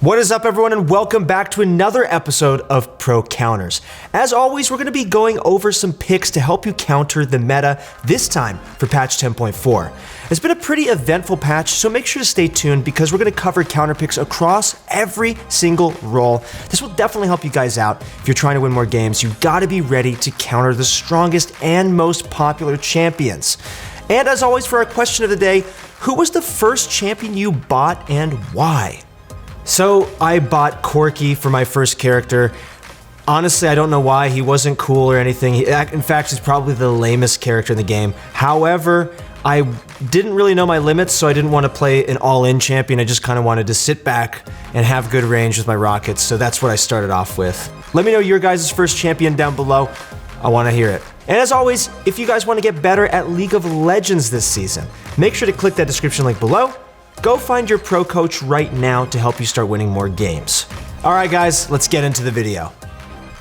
What is up, everyone, and welcome back to another episode of Pro Counters. As always, we're going to be going over some picks to help you counter the meta, this time for patch 10.4. It's been a pretty eventful patch, so make sure to stay tuned because we're going to cover counter picks across every single role. This will definitely help you guys out. If you're trying to win more games, you've got to be ready to counter the strongest and most popular champions. And as always, for our question of the day, who was the first champion you bought and why? So I bought Corky for my first character. Honestly, I don't know why. He wasn't cool or anything. In fact, he's probably the lamest character in the game. However, I didn't really know my limits, so I didn't want to play an all-in champion. I just kind of wanted to sit back and have good range with my rockets, so that's what I started off with. Let me know your guys' first champion down below. I want to hear it. And as always, if you guys want to get better at League of Legends this season, make sure to click that description link below. Go find your pro coach right now to help you start winning more games. Alright guys, let's get into the video.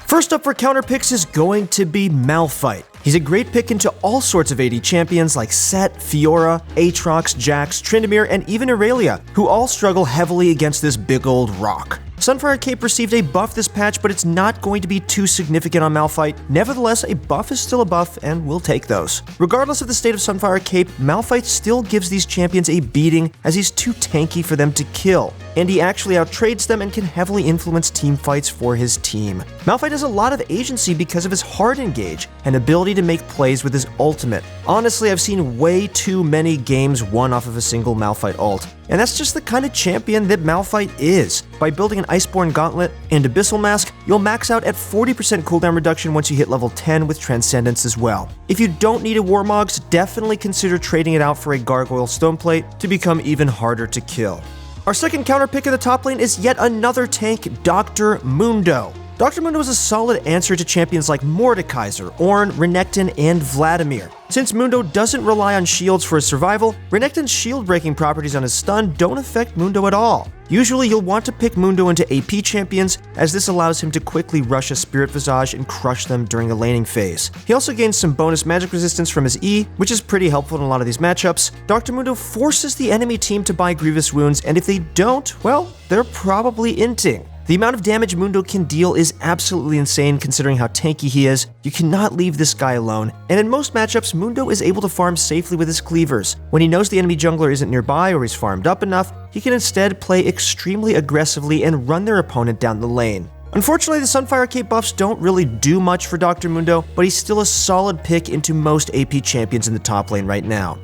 First up for counter picks is going to be Malphite. He's a great pick into all sorts of AD champions like Set, Fiora, Aatrox, Jax, Tryndamere, and even Irelia, who all struggle heavily against this big old rock. Sunfire Cape received a buff this patch, but it's not going to be too significant on Malphite. Nevertheless, a buff is still a buff, and we'll take those. Regardless of the state of Sunfire Cape, Malphite still gives these champions a beating as he's too tanky for them to kill, and he actually outtrades them and can heavily influence team fights for his team. Malphite has a lot of agency because of his hard engage and ability to make plays with his ultimate. Honestly, I've seen way too many games won off of a single Malphite ult, and that's just the kind of champion that Malphite is. By building an Iceborne Gauntlet and Abyssal Mask, you'll max out at 40% cooldown reduction once you hit level 10 with Transcendence as well. If you don't need a Warmogs, definitely consider trading it out for a Gargoyle Stoneplate to become even harder to kill. Our second counter pick in the top lane is yet another tank, Dr. Mundo. Dr. Mundo is a solid answer to champions like Mordekaiser, Ornn, Renekton, and Vladimir. Since Mundo doesn't rely on shields for his survival, Renekton's shield-breaking properties on his stun don't affect Mundo at all. Usually you'll want to pick Mundo into AP champions, as this allows him to quickly rush a Spirit Visage and crush them during the laning phase. He also gains some bonus magic resistance from his E, which is pretty helpful in a lot of these matchups. Dr. Mundo forces the enemy team to buy Grievous Wounds, and if they don't, well, they're probably inting. The amount of damage Mundo can deal is absolutely insane considering how tanky he is. You cannot leave this guy alone, and in most matchups, Mundo is able to farm safely with his cleavers. When he knows the enemy jungler isn't nearby or he's farmed up enough, he can instead play extremely aggressively and run their opponent down the lane. Unfortunately, the Sunfire Cape buffs don't really do much for Dr. Mundo, but he's still a solid pick into most AP champions in the top lane right now.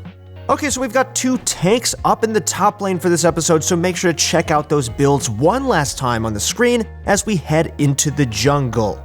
Okay, so we've got two tanks up in the top lane for this episode, so make sure to check out those builds one last time on the screen as we head into the jungle.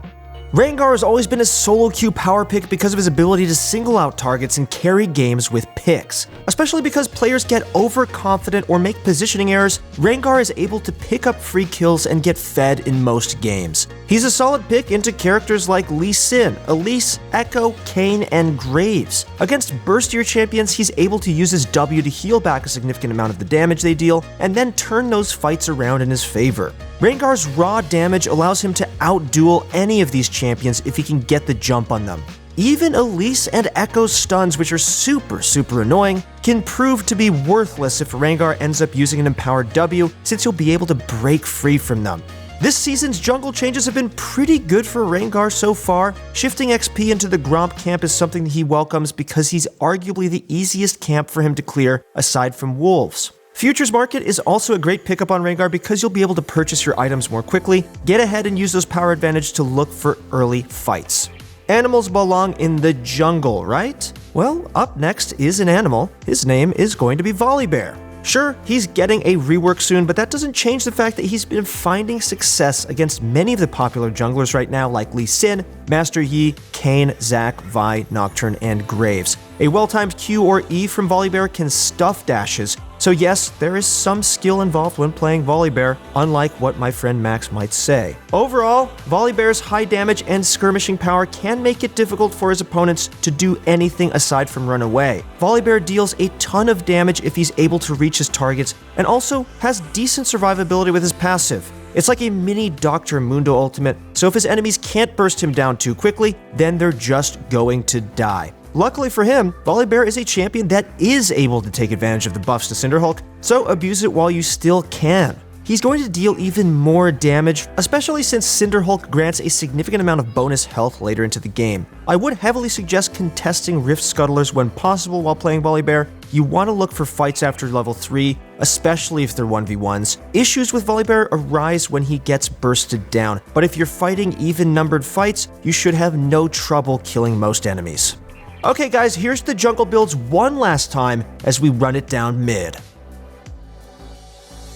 Rengar has always been a solo queue power pick because of his ability to single out targets and carry games with picks. Especially because players get overconfident or make positioning errors, Rengar is able to pick up free kills and get fed in most games. He's a solid pick into characters like Lee Sin, Elise, Echo, Kayn, and Graves. Against burstier champions, he's able to use his W to heal back a significant amount of the damage they deal, and then turn those fights around in his favor. Rengar's raw damage allows him to outduel any of these champions if he can get the jump on them. Even Elise and Echo's stuns, which are super annoying, can prove to be worthless if Rengar ends up using an empowered W, since he'll be able to break free from them. This season's jungle changes have been pretty good for Rengar so far. Shifting XP into the Gromp camp is something that he welcomes because he's arguably the easiest camp for him to clear aside from wolves. Futures Market is also a great pickup on Rengar because you'll be able to purchase your items more quickly, get ahead and use those power advantage to look for early fights. Animals belong in the jungle, right? Well, up next is an animal. His name is going to be Volibear. Sure, he's getting a rework soon, but that doesn't change the fact that he's been finding success against many of the popular junglers right now like Lee Sin, Master Yi, Kayn, Zac, Vi, Nocturne, and Graves. A well-timed Q or E from Volibear can stuff dashes, so yes, there is some skill involved when playing Volibear, unlike what my friend Max might say. Overall, Volibear's high damage and skirmishing power can make it difficult for his opponents to do anything aside from run away. Volibear deals a ton of damage if he's able to reach his targets, and also has decent survivability with his passive. It's like a mini Dr. Mundo ultimate, so if his enemies can't burst him down too quickly, then they're just going to die. Luckily for him, Volibear is a champion that is able to take advantage of the buffs to Cinderhulk, so abuse it while you still can. he's going to deal even more damage, especially since Cinderhulk grants a significant amount of bonus health later into the game. I would heavily suggest contesting Rift Scuttlers when possible while playing Volibear. You want to look for fights after level 3, especially if they're 1v1s. Issues with Volibear arise when he gets bursted down, but if you're fighting even-numbered fights, you should have no trouble killing most enemies. Okay guys, here's the jungle builds one last time as we run it down mid.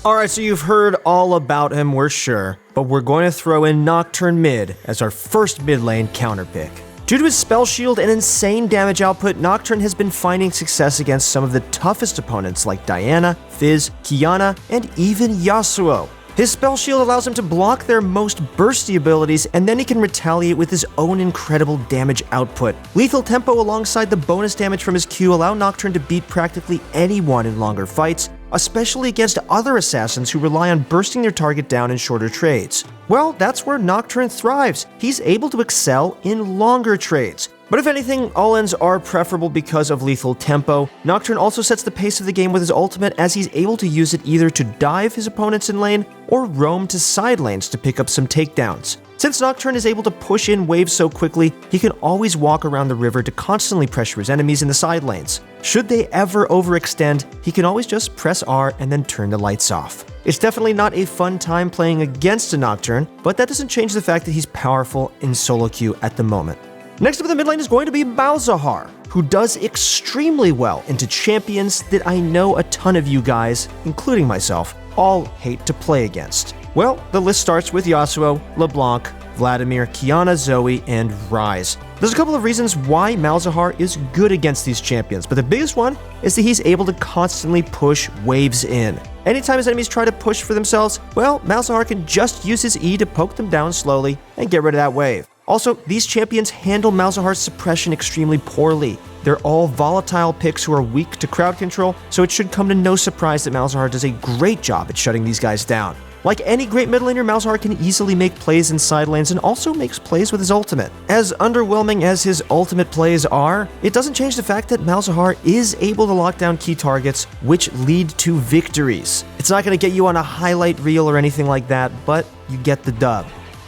Alright, so you've heard all about him, we're sure, but we're going to throw in Nocturne mid as our first mid lane counter pick. Due to his spell shield and insane damage output, Nocturne has been finding success against some of the toughest opponents like Diana, Fizz, Kiana, and even Yasuo. His spell shield allows him to block their most bursty abilities, and then he can retaliate with his own incredible damage output. Lethal Tempo alongside the bonus damage from his Q allow Nocturne to beat practically anyone in longer fights, especially against other assassins who rely on bursting their target down in shorter trades. Well, that's where Nocturne thrives. He's able to excel in longer trades. But if anything, all-ins are preferable because of Lethal Tempo. Nocturne also sets the pace of the game with his ultimate, as he's able to use it either to dive his opponents in lane or roam to side lanes to pick up some takedowns. Since Nocturne is able to push in waves so quickly, he can always walk around the river to constantly pressure his enemies in the side lanes. Should they ever overextend, he can always just press R and then turn the lights off. It's definitely not a fun time playing against a Nocturne, but that doesn't change the fact that he's powerful in solo queue at the moment. Next up in the mid lane is going to be Malzahar, who does extremely well into champions that I know a ton of you guys, including myself, all hate to play against. Well, the list starts with Yasuo, LeBlanc, Vladimir, Kiana, Zoe, and Ryze. There's a couple of reasons why Malzahar is good against these champions, but the biggest one is that he's able to constantly push waves in. Anytime his enemies try to push for themselves, well, Malzahar can just use his E to poke them down slowly and get rid of that wave. Also, these champions handle Malzahar's suppression extremely poorly. They're all volatile picks who are weak to crowd control, so it should come to no surprise that Malzahar does a great job at shutting these guys down. Like any great mid laner, Malzahar can easily make plays in side lanes and also makes plays with his ultimate. As underwhelming as his ultimate plays are, it doesn't change the fact that Malzahar is able to lock down key targets, which lead to victories. It's not going to get you on a highlight reel or anything like that, but you get the dub.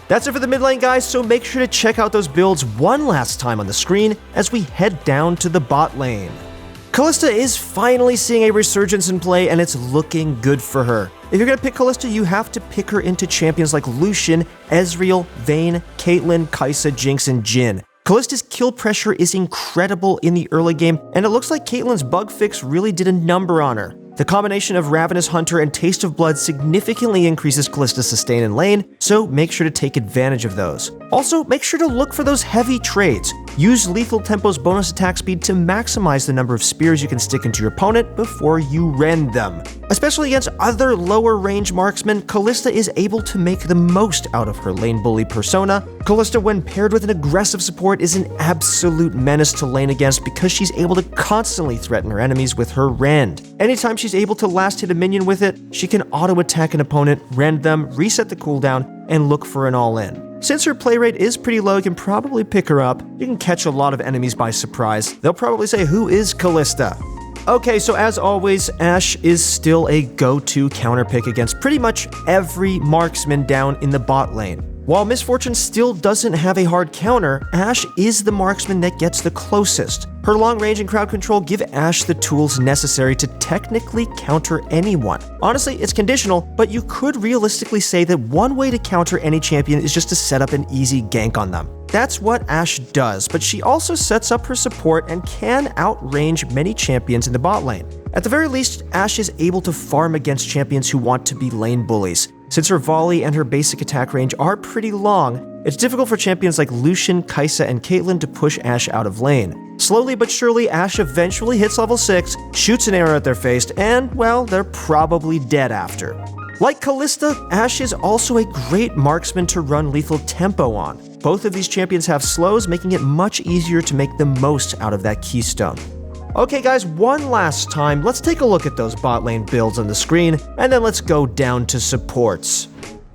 That's it for the mid lane, guys, so make sure to check out those builds one last time on the screen as we head down to the bot lane. Kalista is finally seeing a resurgence in play, and it's looking good for her. If you're going to pick Kalista, you have to pick her into champions like Lucian, Ezreal, Vayne, Caitlyn, Kai'Sa, Jinx, and Jhin. Kalista's kill pressure is incredible in the early game, and it looks like Caitlyn's bug fix really did a number on her. The combination of Ravenous Hunter and Taste of Blood significantly increases Kalista's sustain in lane, so make sure to take advantage of those. Also, make sure to look for those heavy trades. Use Lethal Tempo's bonus attack speed to maximize the number of spears you can stick into your opponent before you rend them. Especially against other lower range marksmen, Kalista is able to make the most out of her lane bully persona. Kalista, when paired with an aggressive support, is an absolute menace to lane against because she's able to constantly threaten her enemies with her rend. Anytime she's able to last hit a minion with it, she can auto-attack an opponent, rend them, reset the cooldown, and look for an all-in. Since her play rate is pretty low, you can probably pick her up. You can catch a lot of enemies by surprise. They'll probably say, "Who is Kalista?" Okay, so as always, Ashe is still a go-to counter pick against pretty much every marksman down in the bot lane. While Miss Fortune still doesn't have a hard counter, Ashe is the marksman that gets the closest. Her long range and crowd control give Ashe the tools necessary to technically counter anyone. Honestly, it's conditional, but you could realistically say that one way to counter any champion is just to set up an easy gank on them. That's what Ashe does, but she also sets up her support and can outrange many champions in the bot lane. At the very least, Ashe is able to farm against champions who want to be lane bullies. Since her volley and her basic attack range are pretty long, it's difficult for champions like Lucian, Kai'Sa, and Caitlyn to push Ashe out of lane. Slowly but surely, Ashe eventually hits level 6, shoots an arrow at their face, and, well, they're probably dead after. Like Kalista, Ashe is also a great marksman to run Lethal Tempo on. Both of these champions have slows, making it much easier to make the most out of that keystone. Okay guys, one last time, let's take a look at those bot lane builds on the screen, and then let's go down to supports.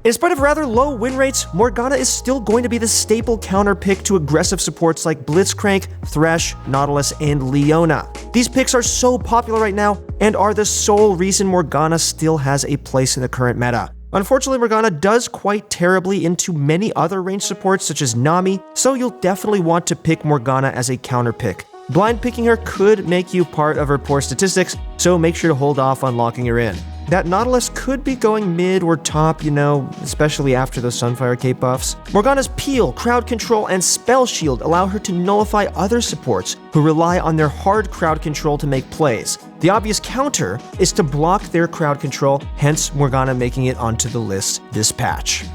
In spite of rather low win rates, Morgana is still going to be the staple counter pick to aggressive supports like Blitzcrank, Thresh, Nautilus, and Leona. These picks are so popular right now, and are the sole reason Morgana still has a place in the current meta. Unfortunately, Morgana does quite terribly into many other range supports such as Nami, so you'll definitely want to pick Morgana as a counter pick. Blind picking her could make you part of her poor statistics, so make sure to hold off on locking her in. That Nautilus could be going mid or top, especially after those Sunfire Cape buffs. Morgana's Peel, Crowd Control, and Spell Shield allow her to nullify other supports who rely on their hard crowd control to make plays. The obvious counter is to block their crowd control, hence Morgana making it onto the list this patch.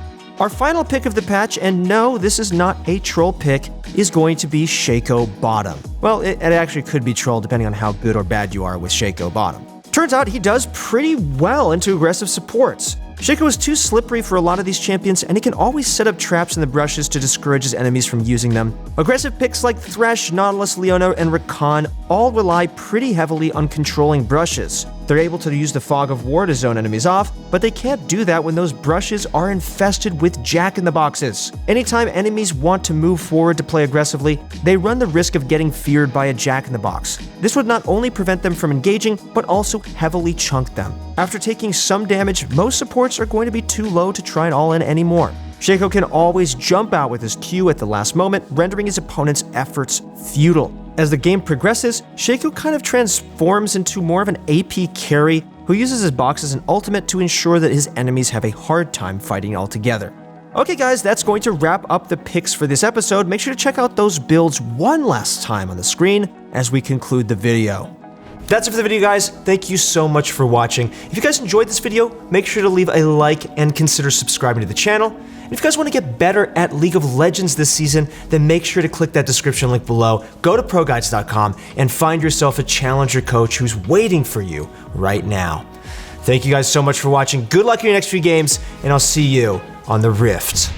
Our final pick of the patch, and no, this is not a troll pick, is going to be Shaco Bottom. Well, it actually could be troll depending on how good or bad you are with Shaco Bottom. Turns out he does pretty well into aggressive supports. Shaco is too slippery for a lot of these champions, and he can always set up traps in the brushes to discourage his enemies from using them. Aggressive picks like Thresh, Nautilus, Leona, and Rakan all rely pretty heavily on controlling brushes. They're able to use the Fog of War to zone enemies off, but they can't do that when those brushes are infested with Jack-in-the-Boxes. Anytime enemies want to move forward to play aggressively, they run the risk of getting feared by a Jack-in-the-Box. This would not only prevent them from engaging, but also heavily chunk them. After taking some damage, most supports are going to be too low to try and all-in anymore. Shaco can always jump out with his Q at the last moment, rendering his opponent's efforts futile. As the game progresses, Shaco kind of transforms into more of an AP carry who uses his box as an ultimate to ensure that his enemies have a hard time fighting altogether. Okay guys, that's going to wrap up the picks for this episode. Make sure to check out those builds one last time on the screen as we conclude the video. That's it for the video, guys. Thank you so much for watching. If you guys enjoyed this video, make sure to leave a like and consider subscribing to the channel. And if you guys want to get better at League of Legends this season, then make sure to click that description link below, go to ProGuides.com, and find yourself a challenger coach who's waiting for you right now. Thank you guys so much for watching. Good luck in your next few games, and I'll see you on the Rift.